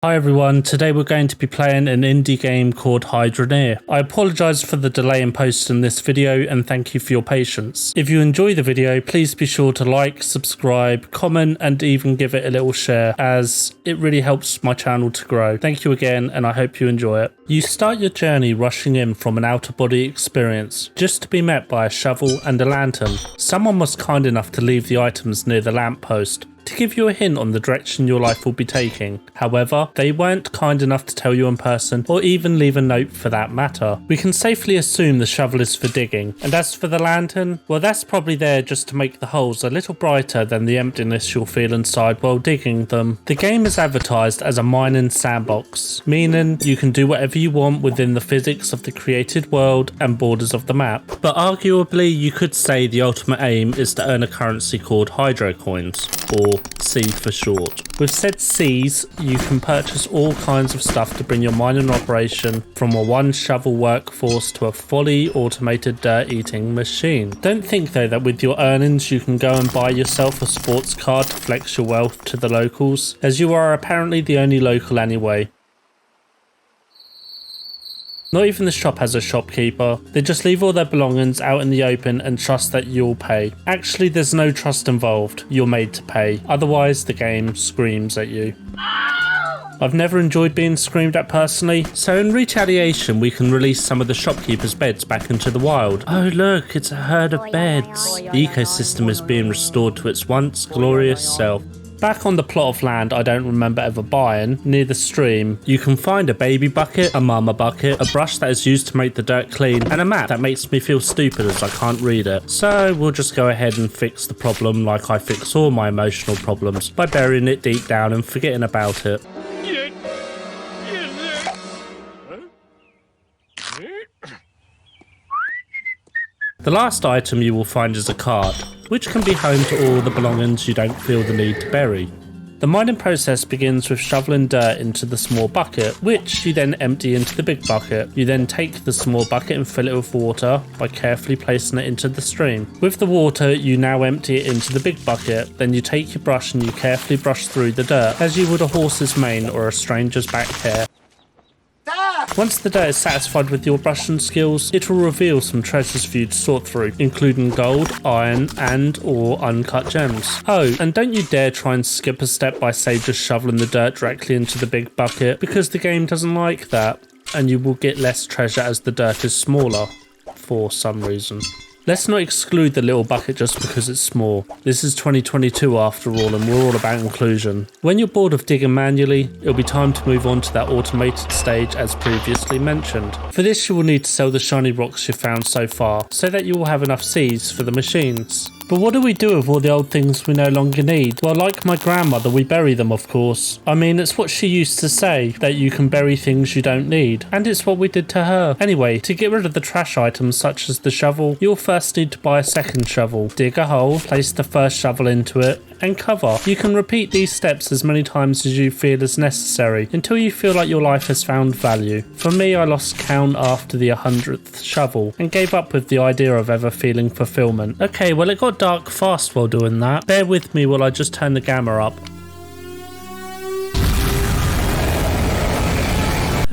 Hi everyone, today we're going to be playing an indie game called Hydroneer. I apologise for the delay in posting this video and thank you for your patience. If you enjoy the video, please be sure to like, subscribe, comment and even give it a little share, as it really helps my channel to grow. Thank you again and I hope you enjoy it. You start your journey rushing in from an outer body experience, just to be met by a shovel and a lantern. Someone was kind enough to leave the items near the lamppost to give you a hint on the direction your life will be taking. However, they weren't kind enough to tell you in person or even leave a note for that matter. We can safely assume the shovel is for digging, and as for the lantern, well, that's probably there just to make the holes a little brighter than the emptiness you'll feel inside while digging them. The game is advertised as a mining sandbox, meaning you can do whatever you want within the physics of the created world and borders of the map. But arguably, you could say the ultimate aim is to earn a currency called hydro coins, or C for short. With said C's, you can purchase all kinds of stuff to bring your mining operation from a one shovel workforce to a fully automated dirt eating machine. Don't think though that with your earnings you can go and buy yourself a sports car to flex your wealth to the locals, as you are apparently the only local anyway. Not even the shop has a shopkeeper. They just leave all their belongings out in the open and trust that you'll pay. Actually, there's no trust involved. You're made to pay. Otherwise, the game screams at you. I've never enjoyed being screamed at personally, so in retaliation we can release some of the shopkeeper's beds back into the wild. Oh look, it's a herd of beds. The ecosystem is being restored to its once glorious self. Back on the plot of land I don't remember ever buying, near the stream, you can find a baby bucket, a mama bucket, a brush that is used to make the dirt clean, and a map that makes me feel stupid as I can't read it. So we'll just go ahead and fix the problem like I fix all my emotional problems, by burying it deep down and forgetting about it. The last item you will find is a cart, which can be home to all the belongings you don't feel the need to bury. The mining process begins with shoveling dirt into the small bucket, which you then empty into the big bucket. You then take the small bucket and fill it with water by carefully placing it into the stream. With the water, you now empty it into the big bucket. Then you take your brush and you carefully brush through the dirt, as you would a horse's mane or a stranger's back hair. Once the dirt is satisfied with your brushing skills, it will reveal some treasures for you to sort through, including gold, iron, and or uncut gems. Oh, and don't you dare try and skip a step by say just shoveling the dirt directly into the big bucket, because the game doesn't like that, and you will get less treasure as the dirt is smaller, for some reason. Let's not exclude the little bucket just because it's small. This is 2022 after all, and we're all about inclusion. When you're bored of digging manually, it'll be time to move on to that automated stage as previously mentioned. For this you will need to sell the shiny rocks you've found so far, so that you will have enough seeds for the machines. But what do we do with all the old things we no longer need? Well, like my grandmother, we bury them, of course. I mean, it's what she used to say, that you can bury things you don't need. And it's what we did to her. Anyway, to get rid of the trash items such as the shovel, you'll first need to buy a second shovel. Dig a hole, place the first shovel into it, and cover. You can repeat these steps as many times as you feel is necessary, until you feel like your life has found value. For me, I lost count after the 100th shovel, and gave up with the idea of ever feeling fulfillment. Okay, well it got dark fast while doing that. Bear with me while I just turn the gamma up.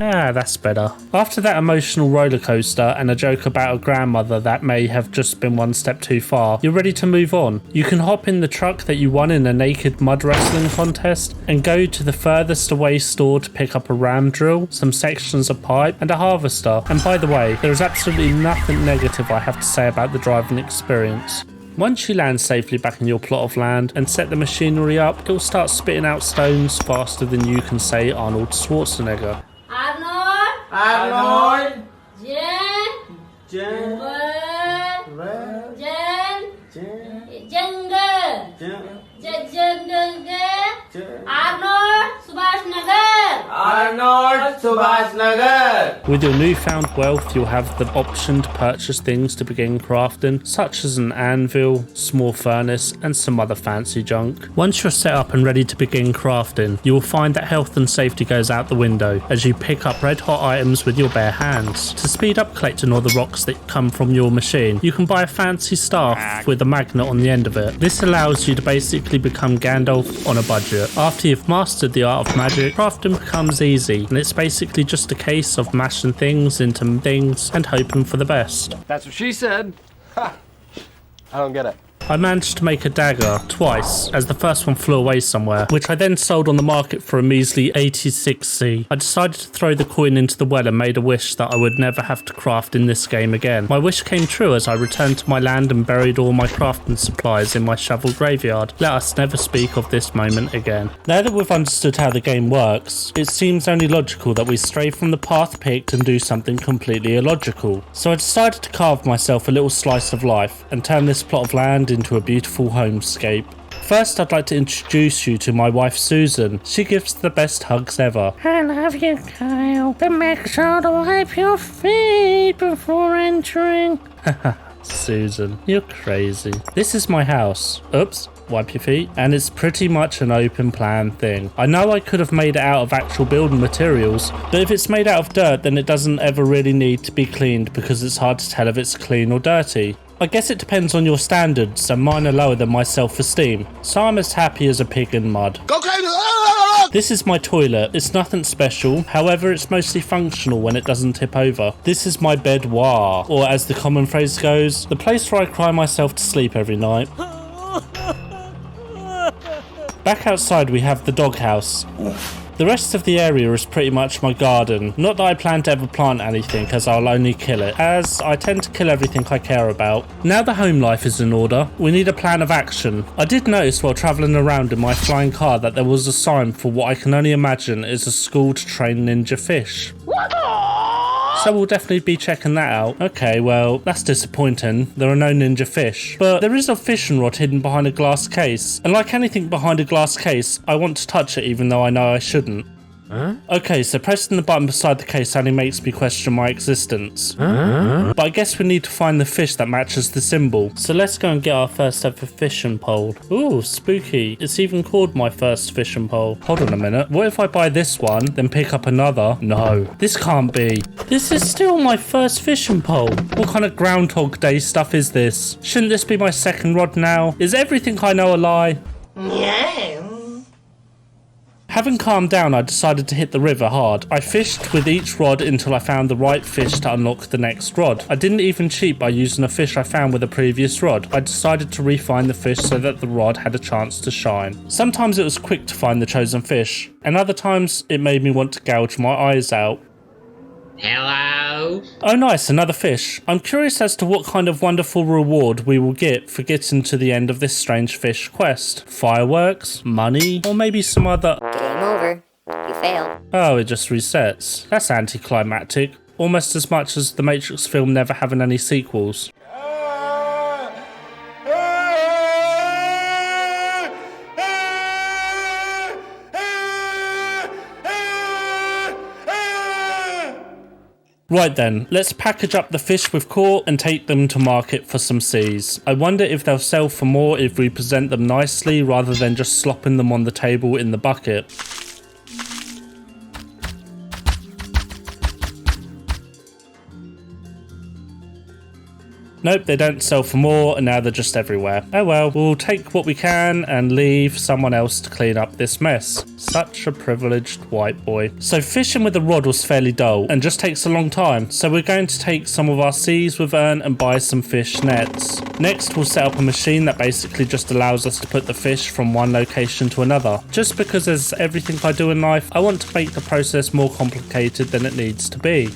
Ah, that's better. After that emotional roller coaster and a joke about a grandmother that may have just been one step too far, you're ready to move on. You can hop in the truck that you won in a naked mud wrestling contest and go to the furthest away store to pick up a ram drill, some sections of pipe and a harvester. And by the way, there is absolutely nothing negative I have to say about the driving experience. Once you land safely back in your plot of land and set the machinery up, it will start spitting out stones faster than you can say Arnold Schwarzenegger. Arnold, Jungle, Arnold Subhash Nagar. said. With your newfound wealth, you'll have the option to purchase things to begin crafting, such as an anvil, small furnace, and some other fancy junk. Once you're set up and ready to begin crafting, you will find that health and safety goes out the window as you pick up red hot items with your bare hands. To speed up collecting all the rocks that come from your machine, you can buy a fancy staff with a magnet on the end of it. This allows you to basically become Gandalf on a budget. After you've mastered the art of magic, crafting becomes easy, and it's basically just a case of mashing things into things and hoping for the best. That's what she said. Ha! I don't get it. I managed to make a dagger twice, as the first one flew away somewhere, which I then sold on the market for a measly 86C. I decided to throw the coin into the well and made a wish that I would never have to craft in this game again. My wish came true as I returned to my land and buried all my crafting supplies in my shovel graveyard. Let us never speak of this moment again. Now that we've understood how the game works, it seems only logical that we stray from the path picked and do something completely illogical. So I decided to carve myself a little slice of life and turn this plot of land into a beautiful homescape. First, I'd like to introduce you to my wife Susan. She gives the best hugs ever. I love you, Kyle, but make sure to wipe your feet before entering. Susan, you're crazy. This is my house. Oops. Wipe your feet. And it's pretty much an open plan thing. I know I could have made it out of actual building materials, but if it's made out of dirt, then it doesn't ever really need to be cleaned because it's hard to tell if it's clean or dirty. I guess it depends on your standards, and mine are lower than my self-esteem, so I'm as happy as a pig in mud. Go crazy! This is my toilet. It's nothing special, however it's mostly functional when it doesn't tip over. This is my boudoir, or as the common phrase goes, the place where I cry myself to sleep every night. Back outside we have the doghouse. The rest of the area is pretty much my garden. Not that I plan to ever plant anything, as I'll only kill it, as I tend to kill everything I care about. Now the home life is in order, we need a plan of action. I did notice while travelling around in my flying car that there was a sign for what I can only imagine is a school to train ninja fish. So we'll definitely be checking that out. Okay, well, that's disappointing. There are no ninja fish. But there is a fishing rod hidden behind a glass case. And like anything behind a glass case, I want to touch it even though I know I shouldn't. Huh? Okay, so pressing the button beside the case only makes me question my existence. But I guess we need to find the fish that matches the symbol. So let's go and get our first ever fishing pole. Ooh, spooky. It's even called my first fishing pole. Hold on a minute. What if I buy this one, then pick up another? No, this can't be. This is still my first fishing pole. What kind of Groundhog Day stuff is this? Shouldn't this be my second rod now? Is everything I know a lie? Yeah. Having calmed down, I decided to hit the river hard. I fished with each rod until I found the right fish to unlock the next rod. I didn't even cheat by using a fish I found with a previous rod. I decided to refine the fish so that the rod had a chance to shine. Sometimes it was quick to find the chosen fish, and other times it made me want to gouge my eyes out. Hello? Oh nice, another fish. I'm curious as to what kind of wonderful reward we will get for getting to the end of this strange fish quest. Fireworks? Money? Or maybe some other... Game over. You failed. Oh, it just resets. That's anticlimactic. Almost as much as the Matrix film never having any sequels. Right then, let's package up the fish we've caught and take them to market for some seas. I wonder if they'll sell for more if we present them nicely rather than just slopping them on the table in the bucket. Nope, they don't sell for more, and now they're just everywhere. Oh well, we'll take what we can and leave someone else to clean up this mess. Such a privileged white boy. So fishing with a rod was fairly dull and just takes a long time, so we're going to take some of our seas we've earned and buy some fish nets. Next, we'll set up a machine that basically just allows us to put the fish from one location to another. Just because as everything I do in life, I want to make the process more complicated than it needs to be.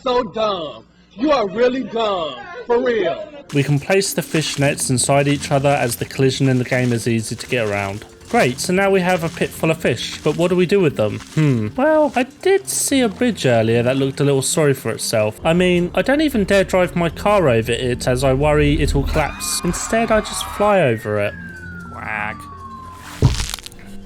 So dumb. You are really dumb. For real. We can place the fish nets inside each other as the collision in the game is easy to get around. Great, so now we have a pit full of fish, but what do we do with them? Well, I did see a bridge earlier that looked a little sorry for itself. I mean, I don't even dare drive my car over it as I worry it'll collapse. Instead, I just fly over it. Quack.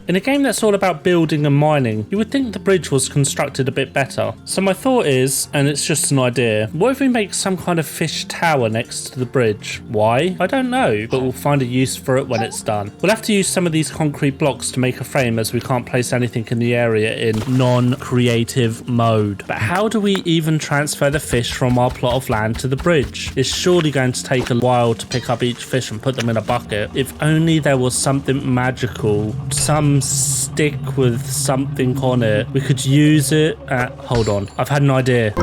In a game that's all about building and mining, you would think the bridge was constructed a bit better. So my thought is, and it's just an idea, what if we make some kind of fish tower next to the bridge? Why? I don't know, but we'll find a use for it when it's done. We'll have to use some of these concrete blocks to make a frame, as we can't place anything in the area in non-creative mode. But how do we even transfer the fish from our plot of land to the bridge? It's surely going to take a while to pick up each fish and put them in a bucket. If only there was something magical, some stick with something on it. We could use it at... Hold on, I've had an idea.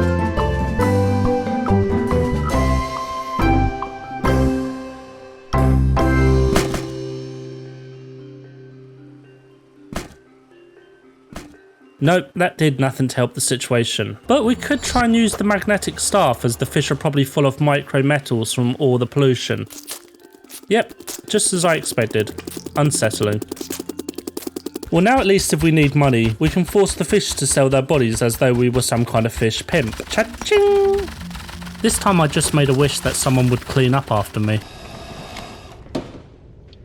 Nope, that did nothing to help the situation. But we could try and use the magnetic staff, as the fish are probably full of micro metals from all the pollution. Yep, just as I expected. Unsettling. Well, now at least if we need money, we can force the fish to sell their bodies as though we were some kind of fish pimp. Cha-ching! This time I just made a wish that someone would clean up after me.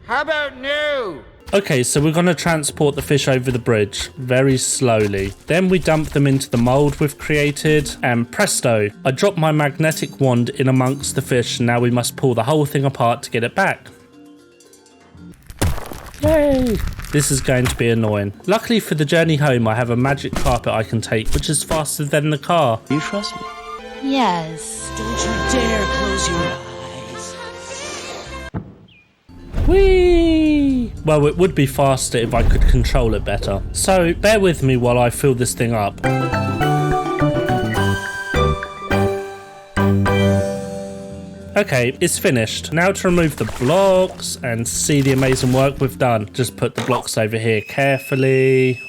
How about no? Okay, so we're going to transport the fish over the bridge very slowly. Then we dump them into the mold we've created, and presto, I drop my magnetic wand in amongst the fish, and now we must pull the whole thing apart to get it back. Yay! This is going to be annoying. Luckily for the journey home, I have a magic carpet I can take, which is faster than the car. Do you trust me? Yes. Don't you dare close your eyes. Whee! Well, it would be faster if I could control it better. So bear with me while I fill this thing up. Okay, it's finished. Now to remove the blocks and see the amazing work we've done. Just put the blocks over here carefully.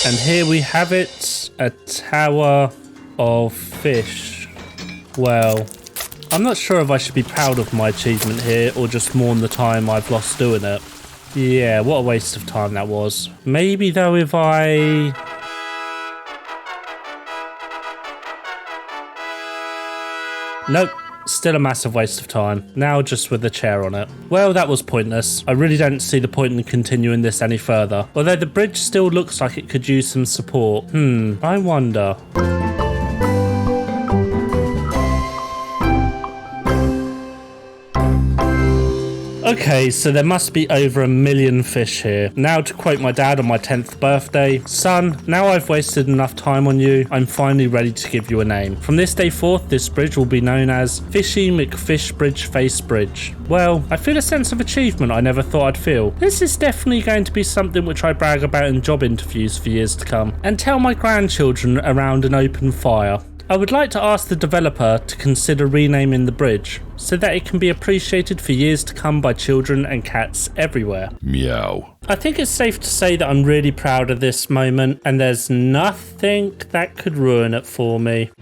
And here we have it, a tower of fish. Well, I'm not sure if I should be proud of my achievement here or just mourn the time I've lost doing it. Yeah, what a waste of time that was. Maybe though if I... Nope, still a massive waste of time. Now just with the chair on it. Well, that was pointless. I really don't see the point in continuing this any further. Although the bridge still looks like it could use some support. I wonder. Okay, so there must be over 1 million fish here. Now to quote my dad on my 10th birthday, son, now I've wasted enough time on you, I'm finally ready to give you a name. From this day forth, this bridge will be known as Fishy McFishbridge Face Bridge. Well, I feel a sense of achievement I never thought I'd feel. This is definitely going to be something which I brag about in job interviews for years to come, and tell my grandchildren around an open fire. I would like to ask the developer to consider renaming the bridge so that it can be appreciated for years to come by children and cats everywhere. Meow. I think it's safe to say that I'm really proud of this moment, and there's nothing that could ruin it for me.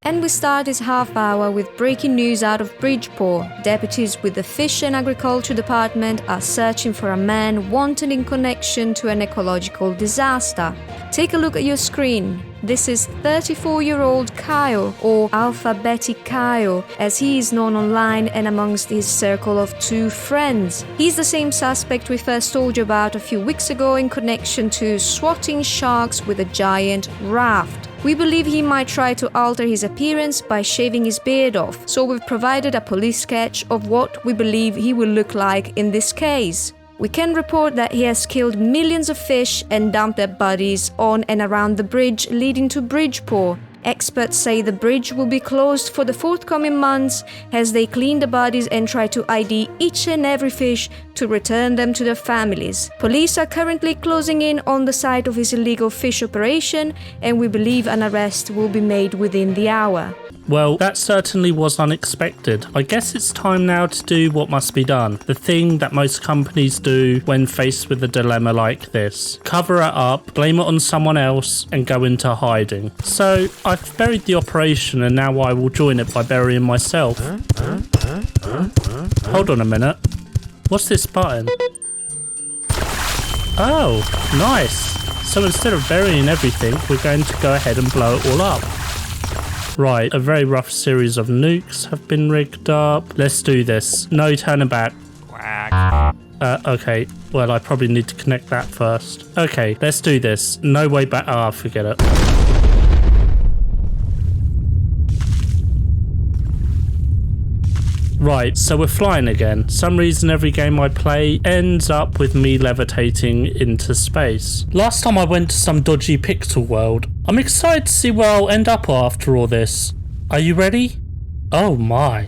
And we start this half hour with breaking news out of Bridgeport. Deputies with the Fish and Agriculture Department are searching for a man wanted in connection to an ecological disaster. Take a look at your screen. This is 34-year-old Kyle, or Alphabetic Kyle, as he is known online and amongst his circle of 2 friends. He's the same suspect we first told you about a few weeks ago in connection to swatting sharks with a giant raft. We believe he might try to alter his appearance by shaving his beard off, so we've provided a police sketch of what we believe he will look like in this case. We can report that he has killed millions of fish and dumped their bodies on and around the bridge leading to Bridgeport. Experts say the bridge will be closed for the forthcoming months as they clean the bodies and try to ID each and every fish to return them to their families. Police are currently closing in on the site of his illegal fish operation, and we believe an arrest will be made within the hour. Well, that certainly was unexpected. I guess it's time now to do what must be done. The thing that most companies do when faced with a dilemma like this. Cover it up, blame it on someone else, and go into hiding. So, I've buried the operation and now I will join it by burying myself. Hold on a minute. What's this button? Oh, nice. So instead of burying everything, we're going to go ahead and blow it all up. Right, a very rough series of nukes have been rigged up. Let's do this. No turning back. Okay. Well, I probably need to connect that first. Okay, let's do this. No way back. Ah, forget it. Right, so we're flying again. Some reason every game I play ends up with me levitating into space. Last time I went to some dodgy pixel world. I'm excited to see where I'll end up after all this. Are you ready? Oh my.